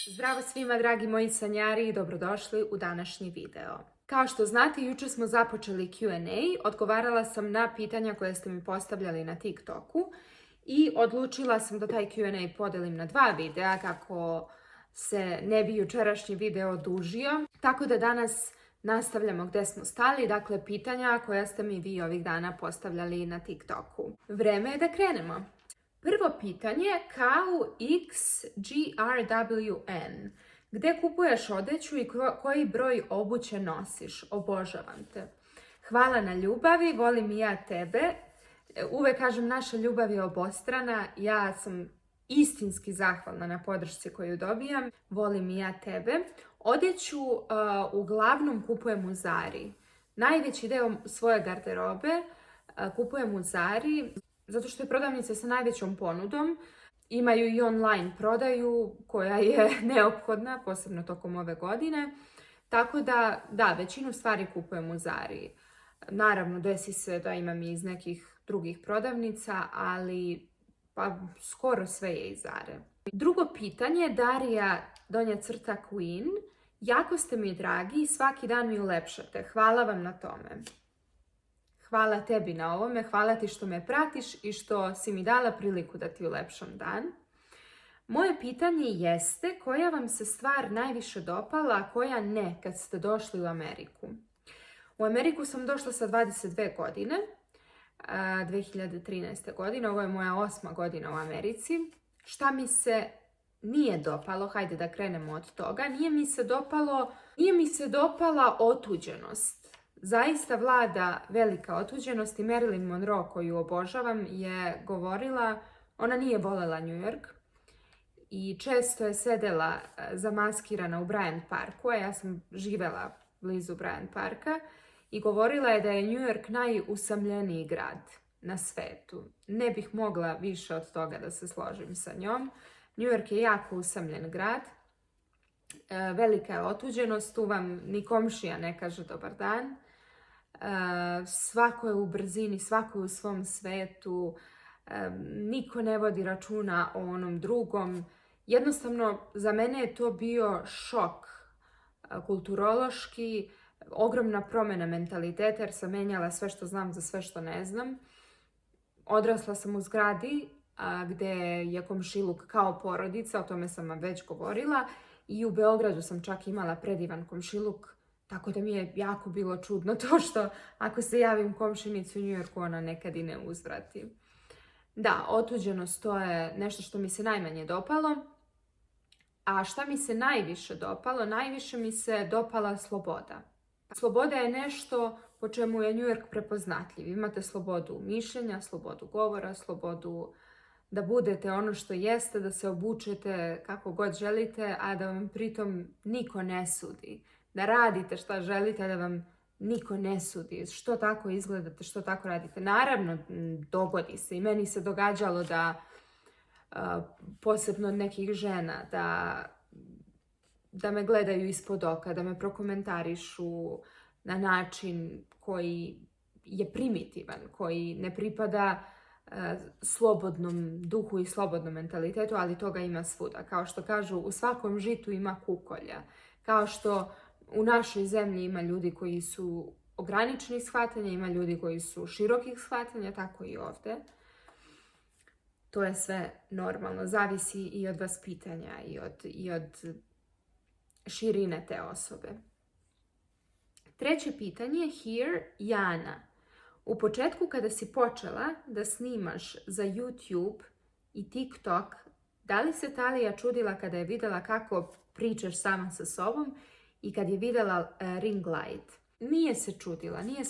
Zdravo svima dragi moji sanjari i dobrodošli u današnji video. Kao što znate, jučer smo započeli Q&A, odgovarala sam na pitanja koje ste mi postavljali na TikToku i odlučila sam da taj Q&A podelim na 2 videa kako se ne bi jučerašnji video odužio. Tako da danas nastavljamo gdje smo stali, dakle pitanja koja ste mi vi ovih dana postavljali na TikToku. Vreme je da krenemo. Prvo pitanje, Kau XGRWN. Gdje kupuješ odeću i koji broj obuće nosiš? Obožavam te. Hvala na ljubavi, volim i ja tebe. Uvek kažem, naša ljubav je obostrana. Ja sam istinski zahvalna na podršci koju dobijam. Volim i ja tebe. Odjeću uglavnom kupujem u Zari. Najveći deo svoje garderobe kupujem u Zari. Zato što je prodavnica sa najvećom ponudom. Imaju i online prodaju koja je neophodna, posebno tokom ove godine. Tako da, većinu stvari kupujem u Zari. Naravno, desi se da imam i iz nekih drugih prodavnica, ali pa skoro sve je iz Zare. Drugo pitanje, Darija _Queen. Jako ste mi dragi i svaki dan mi ulepšate. Hvala vam na tome. Hvala tebi na ovome, hvala ti što me pratiš i što si mi dala priliku da ti ulepšam dan. Moje pitanje jeste koja vam se stvar najviše dopala, a koja ne kad ste došli u Ameriku. U Ameriku sam došla sa 22 godine, 2013. godine, ovo je moja 8. godina u Americi. Šta mi se nije dopalo, hajde da krenemo od toga, nije mi se dopala otuđenost. Zaista vlada velika otuđenost i Marilyn Monroe, koju obožavam, je govorila, ona nije volela New York i često je sedela zamaskirana u Bryant Parku, a ja sam živela blizu Bryant Parka, i govorila je da je New York najusamljeniji grad na svetu. Ne bih mogla više od toga da se složim sa njom. New York je jako usamljen grad. Velika je otuđenost, tu vam ni komšija ne kaže dobar dan. Svako je u brzini, svako je u svom svetu, niko ne vodi računa o onom drugom. Jednostavno, za mene je to bio šok kulturološki, ogromna promjena mentaliteta jer sam menjala sve što znam za sve što ne znam. Odrasla sam u zgradi gdje je komšiluk kao porodica, o tome sam vam već govorila, i u Beogradu sam čak imala predivan komšiluk. Tako da mi je jako bilo čudno to što ako se javim komšinici u New Yorku, ona nekad i ne uzvrati. Da, otuđenost, to je nešto što mi se najmanje dopalo. A šta mi se najviše dopalo? Najviše mi se dopala sloboda. Sloboda je nešto po čemu je New York prepoznatljiv. Imate slobodu mišljenja, slobodu govora, slobodu da budete ono što jeste, da se obučete kako god želite, a da vam pritom niko ne sudi. Da radite šta želite, da vam niko ne sudi. Što tako izgledate, što tako radite. Naravno, dogodi se. I meni se događalo da, posebno od nekih žena, da me gledaju ispod oka, da me prokomentarišu na način koji je primitivan, koji ne pripada slobodnom duhu i slobodnom mentalitetu, ali toga ima svuda. Kao što kažu, u svakom žitu ima kukolja. Kao što u našoj zemlji ima ljudi koji su ograničenih shvatanja, ima ljudi koji su širokih shvatanja, tako i ovdje. To je sve normalno, zavisi i od vaspitanja i od širine te osobe. Treće pitanje je Here Jana. U početku kada si počela da snimaš za YouTube i TikTok, da li se Talija čudila kada je vidjela kako pričaš sama sa sobom i kad je vidjela ring light? Nije se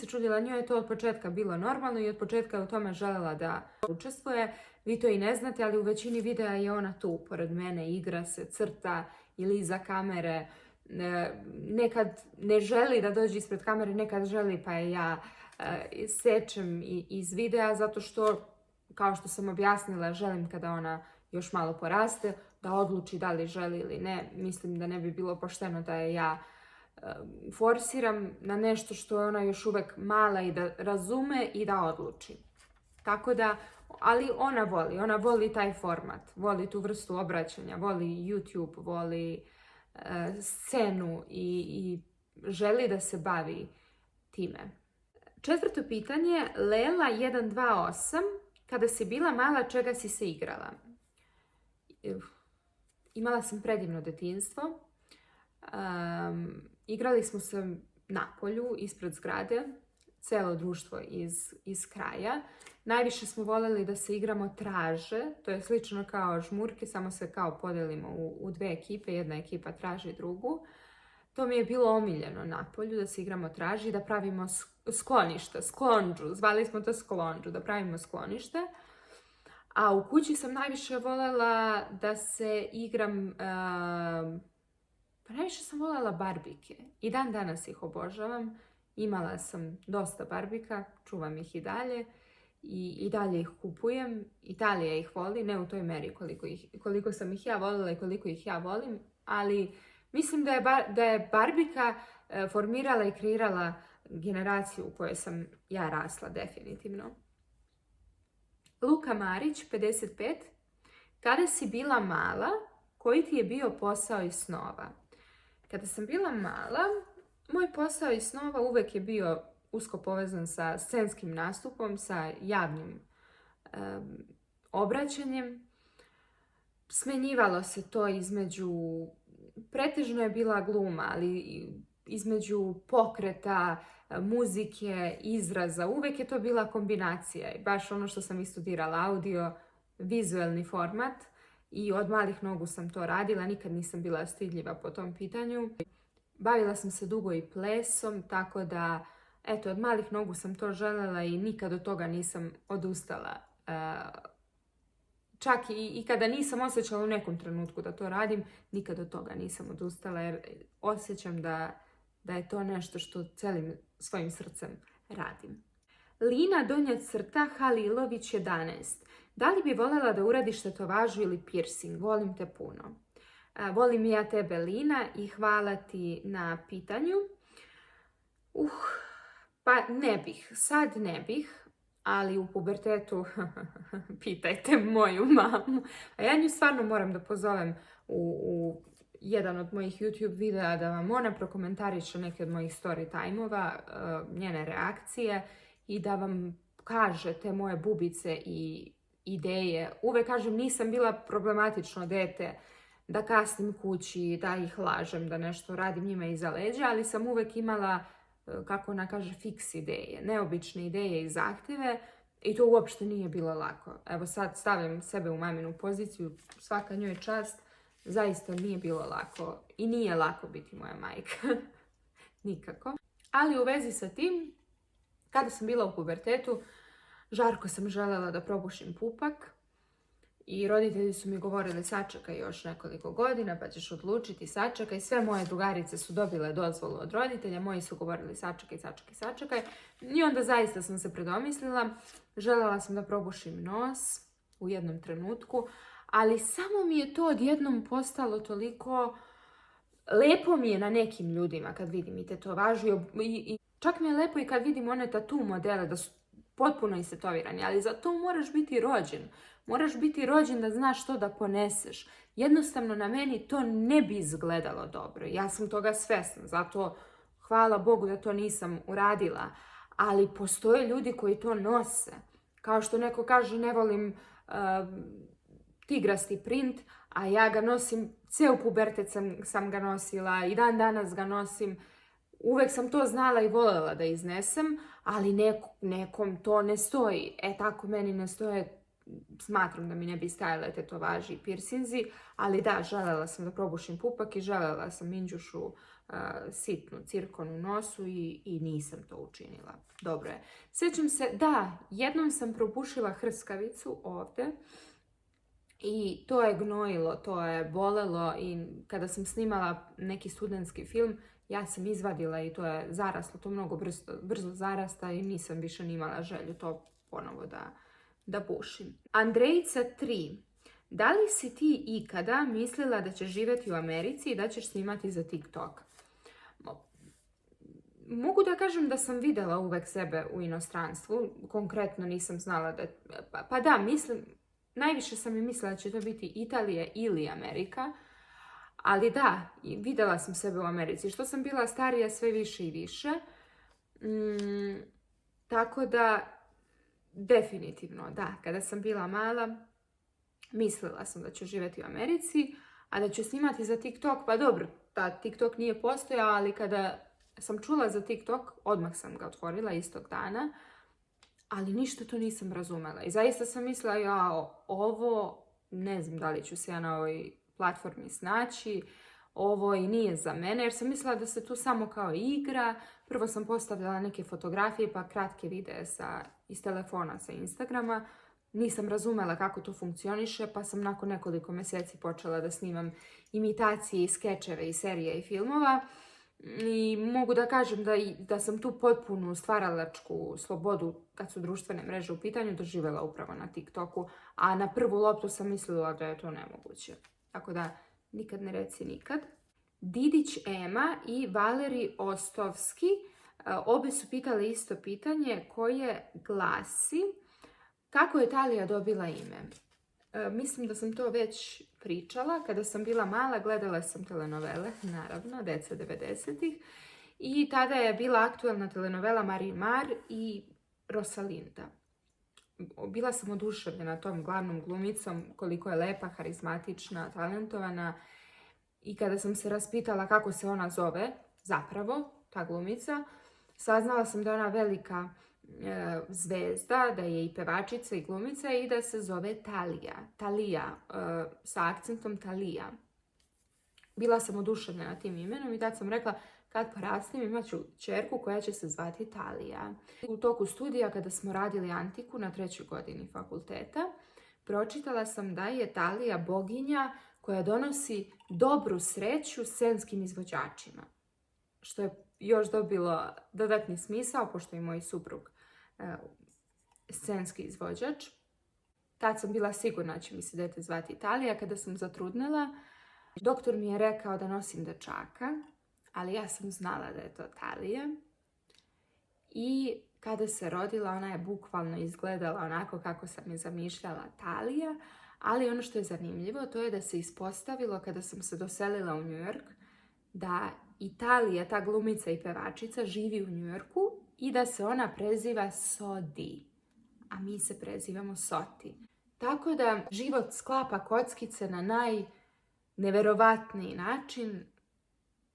čudila, njoj je to od početka bilo normalno i od početka je u tome željela da učestvuje. Vi to i ne znate, ali u većini videa je ona tu pored mene, igra se, crta ili iza kamere. Nekad ne želi da dođe ispred kamere, nekad želi, pa je ja sečem iz videa zato što, kao što sam objasnila, želim kada ona još malo poraste da odluči da li želi ili ne. Mislim da ne bi bilo pošteno da je ja forsiram na nešto što je ona još uvek mala i da razume i da odluči. Tako da ali ona voli taj format, voli tu vrstu obraćanja, voli YouTube, voli scenu i želi da se bavi time. Četvrto pitanje, Lela 128, kada si bila mala, čega si se igrala? Imala sam predivno detinjstvo. Igrali smo se na polju, ispred zgrade, celo društvo iz kraja. Najviše smo voljeli da se igramo traže, to je slično kao žmurke, samo se kao podelimo u dve ekipe, jedna ekipa traži drugu. To mi je bilo omiljeno na polju, da se igramo traži i da pravimo sklonište, sklonđu, zvali smo to sklonđu, da pravimo sklonište. A u kući sam najviše voljela da se igram, pa najviše sam voljela barbike. I dan danas ih obožavam. Imala sam dosta barbika, čuvam ih i dalje. I dalje ih kupujem. Italija ih voli, ne u toj meri koliko sam ih ja voljela i koliko ih ja volim. Ali mislim da je barbika formirala i kreirala generaciju u kojoj sam ja rasla definitivno. Luka Marić, 55. Kada si bila mala, koji ti je bio posao iz snova? Kada sam bila mala, moj posao iz snova uvek je bio usko povezan sa scenskim nastupom, sa javnim obraćanjem. Smenjivalo se to između, pretežno je bila gluma, ali između pokreta, muzike, izraza, uvek je to bila kombinacija. I baš ono što sam i studirala, audio, vizuelni format, i od malih nogu sam to radila, nikad nisam bila stidljiva po tom pitanju. Bavila sam se dugo i plesom, tako da, eto, od malih nogu sam to željela i nikad od toga nisam odustala. Čak i kada nisam osjećala u nekom trenutku da to radim, nikad od toga nisam odustala, jer osjećam da je to nešto što celim svojim srcem radim. Lina Donja crta Halilović 11. Da li bi voljela da uradiš tetovažu ili piercing? Volim te puno. Volim i ja tebe, Lina, i hvala ti na pitanju. Pa ne bih, sad ne bih, ali u pubertetu pitajte moju mamu. A ja nju stvarno moram da pozovem u jedan od mojih YouTube videa da vam ona prokomentariše neke od mojih story time-ova, njene reakcije, i da vam kaže te moje bubice i ideje. Uvek kažem, nisam bila problematično dete, da kasnim kući, da ih lažem, da nešto radim njima iza leđa, ali sam uvek imala, kako ona kaže, fiks ideje, neobične ideje i zahtjeve, i to uopšte nije bilo lako. Evo sad stavljam sebe u maminu poziciju, svaka njoj čast, zaista nije bilo lako i nije lako biti moja majka. Nikako. Ali u vezi sa tim, kada sam bila u pubertetu, žarko sam željela da probušim pupak i roditelji su mi govorili sačekaj još nekoliko godina pa ćeš odlučiti, sačekaj. Sve moje drugarice su dobile dozvolu od roditelja, moji su govorili sačekaj. I onda zaista sam se predomislila, željela sam da probušim nos u jednom trenutku, ali samo mi je to odjednom postalo toliko lepo mi je na nekim ljudima kad vidim i tetovažu i čak mi je lepo i kad vidim one tatu modele da su potpuno istetovirani, ali za to moraš biti rođen. Moraš biti rođen da znaš što da poneseš. Jednostavno na meni to ne bi izgledalo dobro. Ja sam toga svesna, zato hvala Bogu da to nisam uradila. Ali postoje ljudi koji to nose. Kao što neko kaže ne volim tigrasti print, a ja ga nosim, ceo pubertet sam ga nosila i dan danas ga nosim. Uvek sam to znala i voljela da iznesem, ali nekom to ne stoji. Tako meni ne stoje, smatram da mi ne bi stajale tetovaži i piercinzi, ali da, željela sam da probušim pupak i željela sam minđušu sitnu cirkon u nosu i nisam to učinila. Dobro je. Sjećam se, da, jednom sam probušila hrskavicu ovdje i to je gnojilo, to je bolelo i kada sam snimala neki studentski film, ja sam izvadila i to je zaraslo, to mnogo brzo zarasta i nisam više ni imala želju to ponovo da bušim. Andrejica 3. Da li si ti ikada mislila da ćeš živjeti u Americi i da ćeš snimati za TikTok? mogu da kažem da sam vidjela uvek sebe u inostranstvu. Konkretno nisam znala da... Pa da, mislim, najviše sam i mislila da će to biti Italija ili Amerika. Ali da, vidjela sam sebe u Americi. Što sam bila starija sve više i više. Tako da, definitivno, da. Kada sam bila mala, mislila sam da ću živjeti u Americi, a da ću snimati za TikTok. Pa dobro, TikTok nije postojao, ali kada sam čula za TikTok, odmah sam ga otvorila istog dana, ali ništa to nisam razumela. I zaista sam mislila, ovo, ne znam da li ću se ja na ovoj platformi snaći, ovo i nije za mene, jer sam mislila da se tu samo kao igra. Prvo sam postavljala neke fotografije pa kratke videe iz telefona, sa Instagrama. Nisam razumela kako to funkcioniše, pa sam nakon nekoliko mjeseci počela da snimam imitacije i skečeve i serije i filmova. I mogu da kažem da sam tu potpunu stvaralačku slobodu, kad su društvene mreže u pitanju, doživjela upravo na TikToku. A na prvu loptu sam mislila da je to nemoguće. Tako da, nikad ne reci nikad. Didić Ema i Valeri Ostovski obe su pitale isto pitanje koje glasi: kako je Talija dobila ime? Mislim da sam to već pričala. Kada sam bila mala, gledala sam telenovele, naravno, deca 90-ih. I tada je bila aktuelna telenovela Marin Mar i Rosalinda. Bila sam oduševljena tom glavnom glumicom, koliko je lepa, harizmatična, talentovana. I kada sam se raspitala kako se ona zove, zapravo, ta glumica, saznala sam da je ona velika zvezda, da je i pevačica i glumica i da se zove Talija. Talija, sa akcentom Talija. Bila sam oduševljena tim imenom i tad sam rekla, kad porastim imat ću ćerku koja će se zvati Talija. U toku studija, kada smo radili antiku na 3. godini fakulteta, pročitala sam da je Talija boginja koja donosi dobru sreću scenskim izvođačima. Što je još dobilo dodatni smisao, pošto je moj suprug scenski izvođač. Tad sam bila sigurna da će mi se dete zvati Talija. Kada sam zatrudnela, doktor mi je rekao da nosim dečaka, ali ja sam znala da je to Talija. I kada se rodila, ona je bukvalno izgledala onako kako sam je zamišljala, Talija. Ali ono što je zanimljivo, to je da se ispostavilo kada sam se doselila u New York, da Talija, ta glumica i pevačica, živi u New Yorku i da se ona preziva Sodi, a mi se prezivamo Soti. Tako da život sklapa kockice na najneverovatniji način.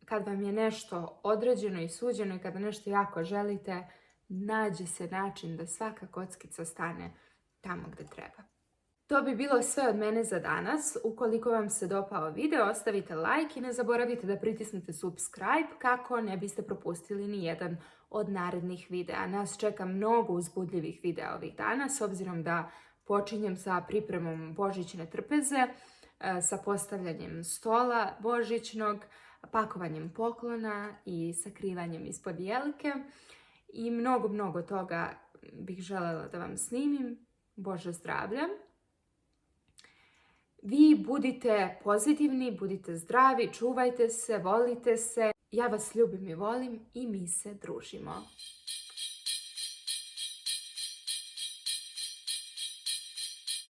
Kad vam je nešto određeno i suđeno i kada nešto jako želite, nađe se način da svaka kockica stane tamo gdje treba. To bi bilo sve od mene za danas. Ukoliko vam se dopao video, ostavite like i ne zaboravite da pritisnete subscribe kako ne biste propustili ni jedan od narednih videa. Nas čeka mnogo uzbudljivih videa ovih dana, s obzirom da počinjem sa pripremom božićne trpeze, sa postavljanjem stola božićnog, pakovanjem poklona i sakrivanjem ispod jelke. I mnogo toga bih željela da vam snimim. Bože zdravlja! Vi budite pozitivni, budite zdravi, čuvajte se, volite se. Ja vas ljubim i volim i mi se družimo.